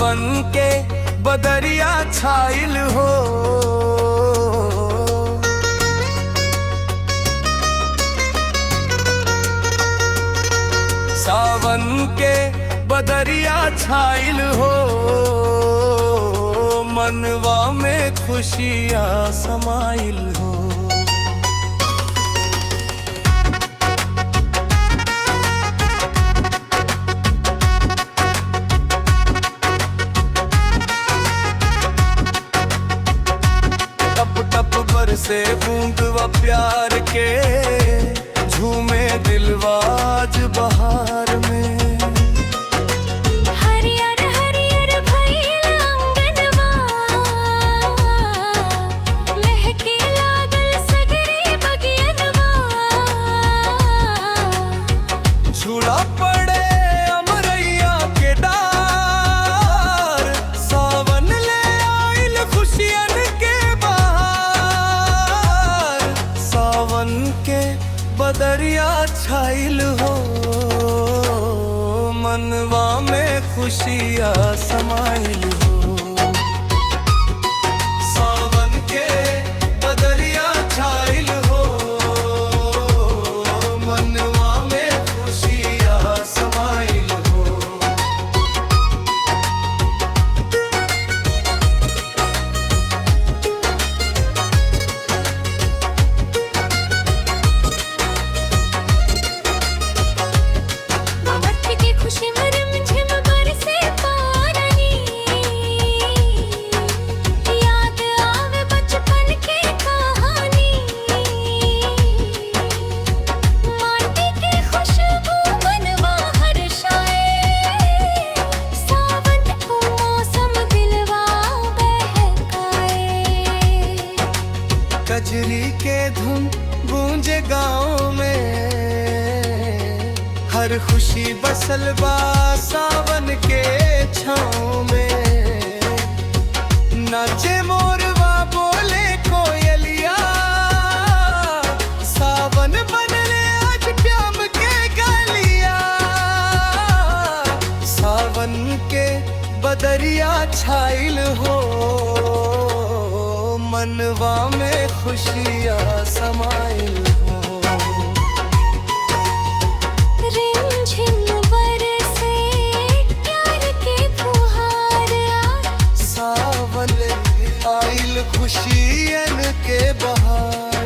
सावन के बदरिया छाइल हो, सावन के बदरिया छाइल हो, मनवा में खुशियाँ समाइल हो। टप टप बरसे बूंदवा प्यार के, झूमे दिलवा आज बहार में। हरियर हरियर भइल अंगनवा, महके लागल सगरे बगियनवा। झूला पड़े अमरैया के डार, सावन ले आइल खुशियन के बहार। सावन के बदरिया छाइल हो, मनवा में खुशियाँ समाइल हो। सावन के बदरिया छाइल हो, मनवा में खुशियाँ समाइल हो। ममत की खुशी में रिमझिम बरसे पानी, याद आवे बचपन की कहानी। माटी की खुशबू मनवा हर्षाए, सावन को मौसम दिलवा बहकाए। कजरी के धुन गूंजे गाँव में, हर खुशी बसल बा सावन के छाँव में। नाचे मोरवा बोले कोयलिया, सावन बनले आज प्याम के गलिया। सावन के बदरिया छाइल हो, मनवा में खुशियाँ समाइल हो। रिमझिम बरसे प्यार के फुहार, सावन आइल खुशियन के बहार।